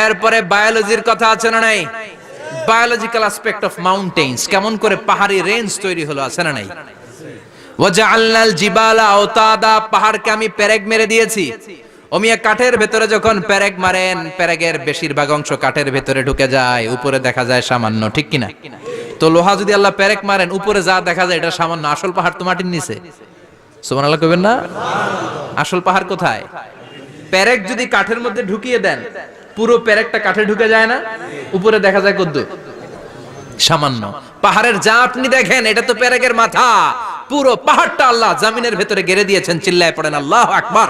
এরপরে বায়োলজির কথা আছে না নাই? বায়োলজিক্যাল অ্যাসপেক্ট অফ মাউন্টেন্স, কেমন করে পাহাড়ি রেঞ্জ তৈরি হলো, আছে না নাই? ওয়াজআলনাল জিবালা আওতাদা, পাহাড়কে আমি পেরেক মেরে দিয়েছি। ওমিয়া কাঠের ভেতরে যখন পেরেক মারেন, পেরেকের বেশিরভাগ অংশ কাঠের ভেতরে ঢুকে যায়, উপরে দেখা যায় সামান্য, ঠিক কিনা? তো লোহা যদি আল্লাহ পেরেক মারেন, উপরে যা দেখা যায় এটা সামান্য, আসল পাহাড় তো মাটির নিচে। সুবহানাল্লাহ কইবেন না? আসল পাহাড় কোথায়? পেরেক যদি কাঠের মধ্যে ঢুকিয়ে দেন, পুরো পেরেকটা কাঠে ঢুকে যায় না, উপরে দেখা যায় কদ্দুর? সামান্য। পাহাড়ের যা আপনি দেখেন এটা তো পেরেকের মাথা, পুরো পাহাড়টা আল্লাহ জমিনের ভেতরে গেড়ে দিয়েছেন। চিল্লায় পড়েন আল্লাহু আকবার।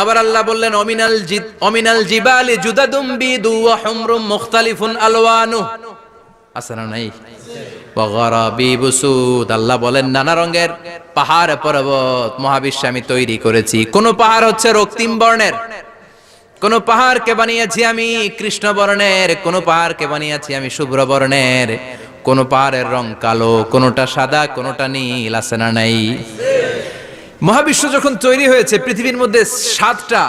আবার আল্লাহ বললেন অমিনাল জিবালি জুদাদুম বিদু ওয়া হুমরুম মুখতালিফুন আলওয়ানু, আসনা নাই? ওয়া গারাবিবু সুদ, আল্লাহ বলেন নানা রঙের পাহাড় পর্বত মহাবিশ্বে আমি তৈরি করেছি। কোন পাহাড় হচ্ছে রক্তিম বর্ণের, কোন পাহাড়কে বানিয়েছি আমি কৃষ্ণ বর্ণের, কোন পাহাড়কে বানিয়েছি আমি শুভ্র বর্ণের, কোন পাহাড়ের রং কালো, কোনটা সাদা, কোনটা নীল, আছে না নাই? মহাবিশ্ব যখন তৈরি হয়েছে, পৃথিবীর মধ্যে 7টা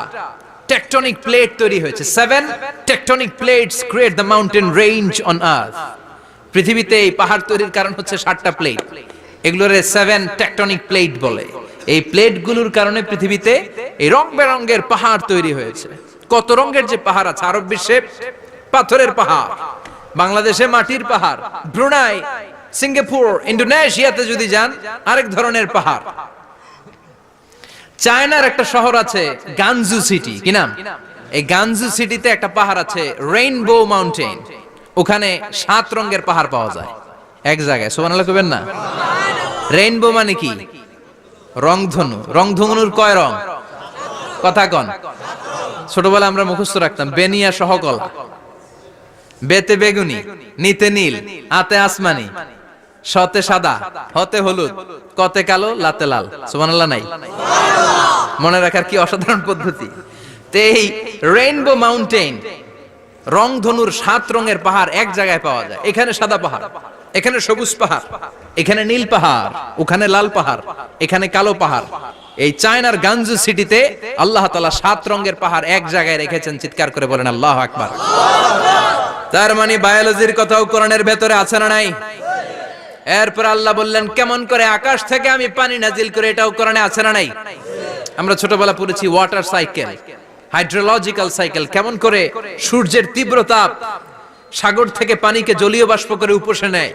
টেকটনিক প্লেট তৈরি হয়েছে। 7 tectonic plates create the mountain range on earth. পৃথিবীতে এই পাহাড় তৈরির কারণ হচ্ছে 7টা প্লেট, এগুলোরে 7 টেকটনিক প্লেট বলে। এই প্লেটগুলোর কারণে পৃথিবীতে এই রং বেরঙের পাহাড় তৈরি হয়েছে। কত রঙের যে পাহাড় আছে, আরব বিশ্বে পাথরের পাহাড়, বাংলাদেশে মাটির পাহাড়, ব্রুনাই, সিঙ্গাপুর, ইন্দোনেশিয়াতে যদি যান আরেক ধরনের পাহাড়। চায়নার একটা শহর আছে গানজু সিটি, কি নাম? এই গানজু সিটিতে একটা পাহাড় আছে রেইনবো মাউন্টেন, ওখানে 7 রঙের পাহাড় পাওয়া যায় এক জায়গায়। সুবহানাল্লাহ কইবেন না? রেইনবো মানে কি? রংধনু। রংধনুর কয় রং? কথা কন। ছোটবেলা আমরা মুখস্থ রাখতাম বেনিয়া সহকলা, বেতে বেগুনি, নিতে নীল, আতে আসমানি, শতে সাদা, হতে হলুদ, কতে কালো, লাতে লাল। সুবহানাল্লাহ নাই? মনে রাখার কি অসাধারণ পদ্ধতি। তো এই রেইনবো মাউন্টেন, রংধনুর 7 রঙের পাহাড় এক জায়গায় পাওয়া যায়। এখানে সাদা পাহাড়, এখানে সবুজ পাহাড়, এখানে নীল পাহাড়, ওখানে লাল পাহাড়, এখানে কালো পাহাড়। এই চায়নার গানজু সিটিতে আল্লাহ তাআলা 7 রঙের পাহাড় এক জায়গায় রেখেছেন। চিৎকার করে বলেন আল্লাহু আকবার। তার মানে বায়োলজির কথাও কোরআনের ভেতরে আছে না নাই? এরপর আল্লাহ বললেন কেমন করে আকাশ থেকে আমি পানি নাজিল করে, এটাও কোরআনে আছে না নাই? আমরা ছোটবেলা পড়েছি ওয়াটার সাইকেল, হাইড্রোলজিক্যাল সাইকেল, কেমন করে সূর্যের তীব্র তাপ সাগর থেকে পানিকে জলীয় বাষ্প করে উপসে নেয়,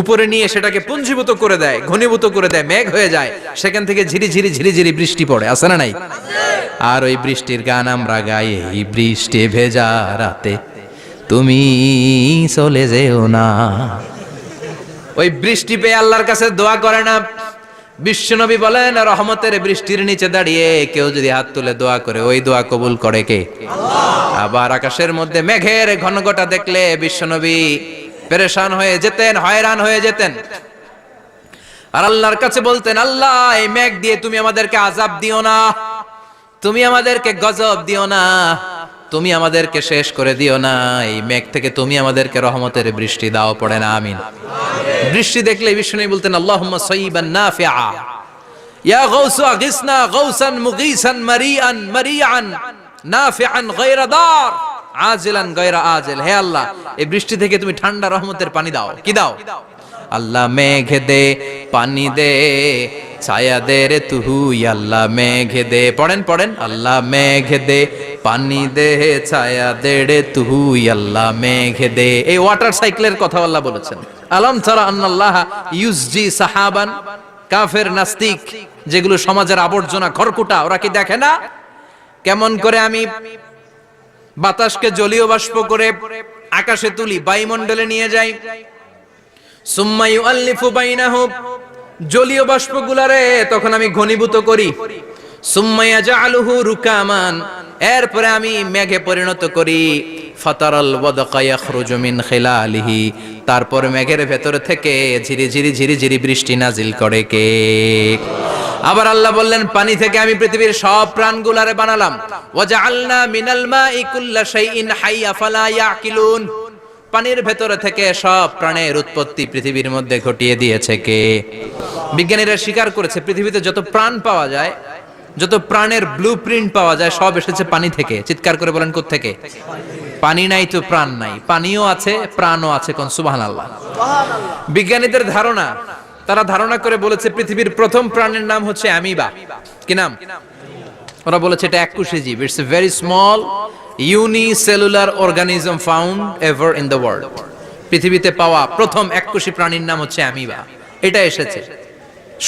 উপরে নিয়ে সেটাকে পুঞ্জীভূত করে দেয়, ঘনীভূত করে দেয়, মেঘ হয়ে যায়, সেখান থেকে ঝিরি ঝিরি ঝিরি ঝিরি বৃষ্টি পড়ে, আছে না নাই? আর ওই বৃষ্টির গান আমরা গাই, এই বৃষ্টি ভেজা রাতে তুমি চলে যেও না। ওই বৃষ্টি পেয়ে আল্লাহর কাছে দোয়া করে না? বিশ্বনবী বলেন রহমতের বৃষ্টির নিচে দাঁড়িয়ে কেউ যদি হাত তুলে দোয়া করে, ওই দোয়া কবুল করে কে? আল্লাহ। আবার আকাশের মধ্যে মেঘের ঘনঘটা দেখলে বিশ্বনবী পেরেশান হয়ে যেতেন, হয়রান হয়ে যেতেন, আর আল্লাহর কাছে বলতেন আল্লাহ এই মেঘ দিয়ে তুমি আমাদেরকে আযাব দিও না, তুমি আমাদেরকে গজব দিও না, তুমি আমাদেরকে শেষ করে দিও না, এই মেঘ থেকে তুমি আমাদেরকে রহমতের বৃষ্টি দাও। পড়ে না আমিন। বৃষ্টি দেখলে বিষ্ণু বলতেন আল্লাহুম্মা সাইয়িবান নাফিআ, ইয়া গাউসু আগিসনা গাউসান মুগীসান মারিআন মারিআন নাফিআন গায়রা দার আজিলান গায়রা আজিল। হে আল্লাহ এই বৃষ্টি থেকে তুমি ঠান্ডা রহমতের পানি দাও। কি দাও? আল্লাহ মেঘ দে, পানি দে, ছায়া দে রে তুহু, আল্লাহ মেঘ দে। পড়েন পড়েন, আল্লাহ মেঘ দে, পানি দে, ছায়া দে রে তুহু, আল্লাহ মেঘ দে। এই ওয়াটার সাইকেলের কথা আল্লাহ বলেছেন। আলাম তারা আন্নাল্লাহ ইউসজি সাহাবান, কাফের নাস্তিক যেগুলো সমাজের আবর্জনা খড়কুটা, ওরা কি দেখে না কেমন করে আমি বাতাসকে জলীয় বাষ্প করে আকাশে তুলি, বায়ুমণ্ডলে নিয়ে যাই, সুম্মা ইউআল্লিফু বাইনাহুম, জলীয় বাষ্পগুলারে তখন আমি ঘনীভূত করি, সুম্মা ইয়াজআলুহু রুকামান, এরপরে আমি মেঘে পরিণত করি, ফাতারাল ওয়াদকা ইয়াখরুজু মিন খিলালিহি, তারপর মেঘের ভেতর থেকে ঝিরি ঝিরি ঝিরি ঝিরি বৃষ্টি নাজিল করে কে? আবার আল্লাহ বললেন পানি থেকে আমি পৃথিবীর সব প্রাণগুলারে বানালাম, ওয়াজআলনা মিনাল মাই কুল্লা শাইইন হাইয়া ফালা ইয়াকিলুন, পানির ভেতরে থেকে সব প্রাণের উৎপত্তি পৃথিবীর মধ্যে ঘটিয়ে দিয়েছে কে? বিজ্ঞানীরা স্বীকার করেছে পৃথিবীতে যত প্রাণ পাওয়া যায় যত প্রাণের ব্লুপ্রিন্ট পাওয়া যায় সব এসেছে পানি থেকে। চিৎকার করে বলেন কোত্থেকে? পানি নাই তো প্রাণ নাই, পানিও আছে প্রাণও আছে। কোন সুবহানাল্লাহ। বিজ্ঞানীদের ধারণা, তারা ধারণা করে বলেছে পৃথিবীর প্রথম প্রাণের নাম হচ্ছে অ্যামিবা। কি নাম? ওরা বলেছে এটা এককোষী জীব। It's a very small unicellular organism found ever in the world. পৃথিবীতে পাওয়া প্রথম এককোষী প্রাণীর নাম হচ্ছে অ্যামিবা। এটা এসেছে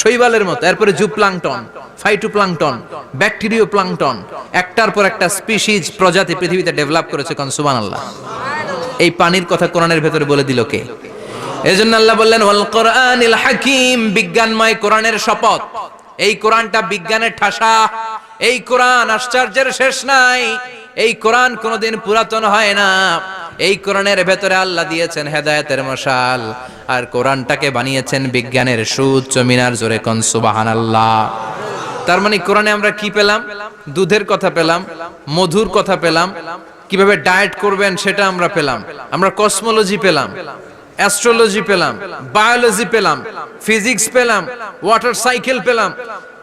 শৈবালের মতো, এরপরে জুপ্লাংটন, ফাইটোপ্লাংটন, ব্যাকটেরিও প্লাংটন, একটার পর একটা স্পিসিজ প্রজাতি পৃথিবীতে ডেভেলপ করেছে। কোন সুবহানাল্লাহ। এই পানির কথা কোরআনের ভেতরে বলে দিল কে? এজন্য আল্লাহ বললেন ওয়াল কোরআনিল হাকিম, বিজ্ঞানময় কোরআনের শপথ। এই কোরআনটা বিজ্ঞানের ঠাসা। এই কোরআন আশ্চর্যের শেষ নাই। এই কোরআন কোনোদিন পুরাতন হয় না। এই কোরআনের ভেতরে আল্লাহ দিয়েছেন হেদায়েতের মশাল, আর কোরআনটাকে বানিয়েছেন বিজ্ঞানের সুউচ্চ মিনার। জোরে কোন সুবহানাল্লাহ। তার মানে কোরআনে আমরা কি পেলাম? দুধের কথা পেলাম, মধুর কথা পেলাম, কিভাবে ডায়েট করবেন সেটা আমরা পেলাম, আমরা কসমোলজি পেলাম, অ্যাস্ট্রোলজি পেলাম, বায়োলজি পেলাম, ফিজিক্স পেলাম, ওয়াটার সাইকেল পেলাম।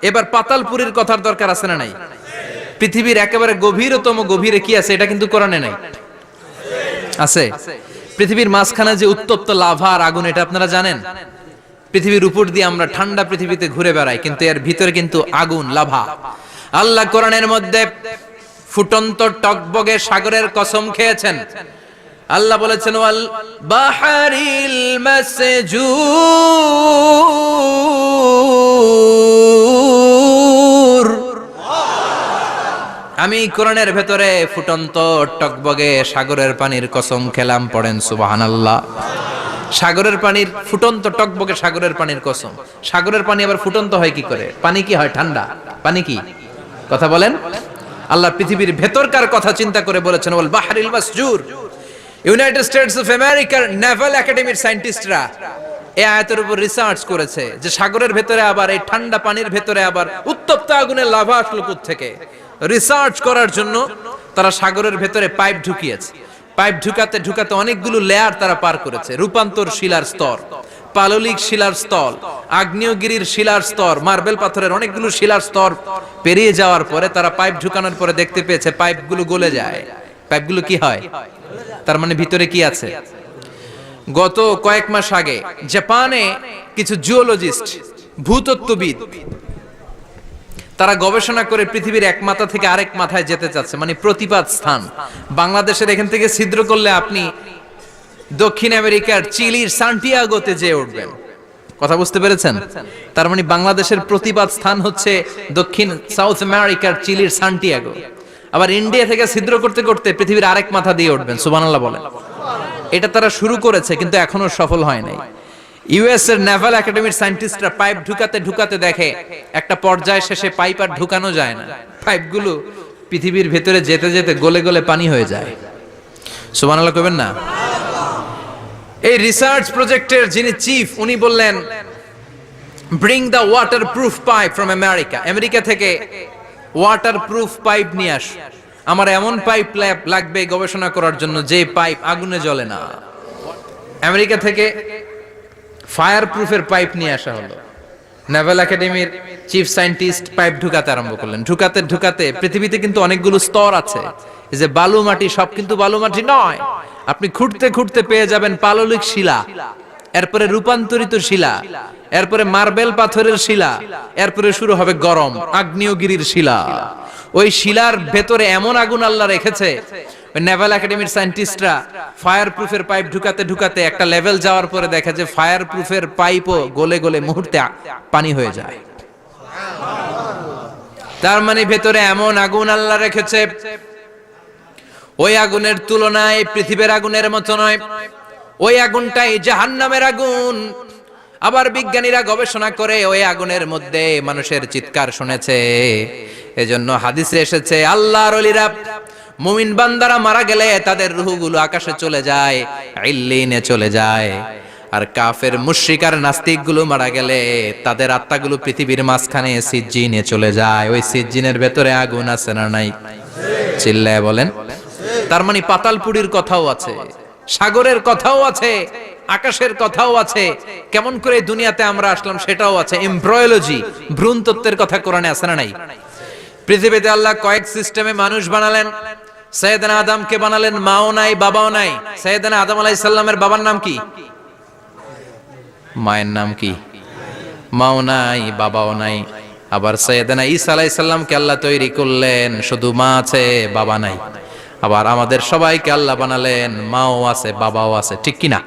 এবার পাতালপুরীর কথার দরকার আছে না নাই? পৃথিবীর একেবারে গভীরতম গভীরে কি আছে এটা কিন্তু কোরআনে নাই। আছে। পৃথিবীর মাঝখানে যে উত্তপ্ত লাভা আর আগুন, এটা আপনারা জানেন? পৃথিবীর উপর দিয়ে আমরা ঠান্ডা পৃথিবীতে ঘুরে বেড়াই, কিন্তু এর ভিতরে কিন্তু আগুন, লাভা। আল্লাহ কোরআনের মধ্যে ফুটন্ত টকবগে সাগরের কসম খেয়েছেন। আল্লাহ বলেছেন ওয়াল বাহারিল মাসজুর। আমি কোরআনের ভেতরে ফুটন্ত টকবগে সাগরের পানির কসম খেলাম। পড়েন সুবহানাল্লাহ। সাগরের পানির ফুটন্ত টকবগে সাগরের পানির কসম। সাগরের পানি আবার ফুটন্ত হয় কি করে? পানি কি হয়? ঠান্ডা। পানি কি? কথা বলেন। আল্লাহ পৃথিবীর ভেতরকার কথা চিন্তা করে বলেছেন ওয়াল বাহরিল মাসজুর। ইউনাইটেড স্টেটস অফ আমেরিকার নেভাল একাডেমির সায়েন্টিস্টরা এই আয়াতের উপর রিসার্চ করেছে যে সাগরের ভেতরে আবার এই ঠান্ডা পানির ভেতরে আবার উত্তপ্ত আগুনের লাভা আসলো কোত্থেকে। রিসার্চ করার জন্য তারা সাগরের ভেতরে পাইপ ঢুকিয়েছে। পাইপ ঢুকাতে ঢুকাতে অনেকগুলো লেয়ার তারা পার করেছে। রূপান্তর শিলার স্তর, পাললিক শিলার স্তর, আগ্নেয়গিরির শিলার স্তর, মার্বেল পাথরের অনেকগুলো শিলার স্তর পেরিয়ে যাওয়ার পরে তারা পাইপ ঢুকানোর পরে দেখতে পেয়েছে পাইপগুলো গলে যায়। পাইপগুলো কি হয়? তার মানে ভিতরে কি আছে? গত কয়েক মাস আগে জাপানে কিছু জিওলজিস্ট, ভূতত্ত্ববিদ, তারা গবেষণা করে পৃথিবীর এক মাথা থেকে আরেক মাথায় যেতে চাচ্ছে, মানে প্রতিপাদ স্থান। বাংলাদেশের এখান থেকে ছিদ্র করলে আপনি দক্ষিণ আমেরিকার চিলির সান্টিয়াগোতে যেয়ে উঠবেন। কথা বুঝতে পেরেছেন? তার মানে বাংলাদেশের প্রতিপাদ স্থান হচ্ছে দক্ষিণ সাউথ আমেরিকার চিলির সান্টিয়াগো। আবার ইন্ডিয়া থেকে ছিদ্র করতে করতে পৃথিবীর আরেক মাথা দিয়ে উঠবেন। সুবহানাল্লাহ বলেন। এটা তারা শুরু করেছে কিন্তু এখনো সফল হয় নাই। ইউএস এর নেভাল একাডেমির সায়েন্টিস্টরা পাইপ ঢুকাতে ঢুকাতে দেখে একটা পর্যায় শেষে পাইপ আর ঢুকানো যায় না। পাইপগুলো পৃথিবীর ভেতরে যেতে যেতে গলে গলে পানি হয়ে যায়। সুবহানাল্লাহ কইবেন না? এই রিসার্চ প্রজেক্টের যিনি চিফ, উনি বললেন bring the water proof pipe from America. America থেকে ওয়াটার প্রুফ পাইপ নিয়ে আস। আমার এমন পাইপ লাগবে গবেষণা করার জন্য যে পাইপ আগুনে জ্বলে না। আমেরিকা থেকে ফায়ার প্রুফের পাইপ নিয়ে আসা হলো। নেভাল একাডেমির চিফ সায়েন্টিস্ট পাইপ ঢুকাতে আরম্ভ করলেন। ঢুকাতে ঢুকাতে পৃথিবীতে কিন্তু অনেকগুলো স্তর আছে। এই যে বালু মাটি, সব কিন্তু বালু মাটি নয়। আপনি খুঁড়তে খুঁড়তে পেয়ে যাবেন পাললিক শিলা, এরপরে রূপান্তরিত শিলা, এরপরে মার্বেল পাথরের শিলা, এরপরে শুরু হবে গরম আগ্নেয়গিরির শিলা। ওই শিলার ভেতরে এমন আগুন আল্লাহ রেখেছে, ওই নেভাল একাডেমির সায়েন্টিস্টরা ফায়ার প্রুফের পাইপ ঢুকাতে ঢুকাতে একটা লেভেল যাওয়ার পরে দেখে যে ফায়ার প্রুফের পাইপও গলে গলে মুহূর্তে পানি হয়ে যায়। তার মানে ভেতরে এমন আগুন আল্লাহ রেখেছে, ওই আগুনের তুলনায় পৃথিবীর আগুনের মতো নয়। ওই আগুনটাই জাহান্নামের আগুন। আবার বিজ্ঞানীরা গবেষণা করে ওই আগুনের মধ্যে মানুষের চিৎকার শুনেছে। এজন্য হাদিসে এসেছে আল্লাহর ওলিরা, মুমিন বান্দারা মারা গেলে তাদের রূহগুলো আকাশে চলে যায়, ইল্লিনে চলে যায়। আর কাফের মুশরিক আর নাস্তিক গুলো মারা গেলে তাদের আত্মাগুলো পৃথিবীর মাঝখানে সিজ্জিনে চলে যায়। ওই সিজ্জিনের ভেতরে আগুন আছে না নাই? চিল্লায় বলেন। তার মানে পাতালপুরীর কথাও আছে, সাগরের কথাও আছে, আকাশের কথাও আছে। কেমন করে দুনিয়াতে আমরা আসলাম সেটাও আছে। এমব্রায়োলজি, ভ্রূণ তত্ত্বের কথা কোরআনে আছে না নাই? পৃথিবীতে আল্লাহ কয়েক সিস্টেমে মানুষ বানালেন। সৈয়দনা আদমকে বানালেন, মাও নাই বাবাও নাই। সৈয়দনা আদম আলাইহিস সালামের বাবার নাম কি? মায়ের নাম কি? মাও নাই বাবাও নাই। আবার সৈয়দনা ঈসা আলাইহিস সালামকে আল্লাহ তৈরি করলেন, শুধু মা আছে বাবা নাই। আবার আমাদের সবাইকে আল্লাহ বানালেন, মাও আছে বাবাও আছে, ঠিক কি না?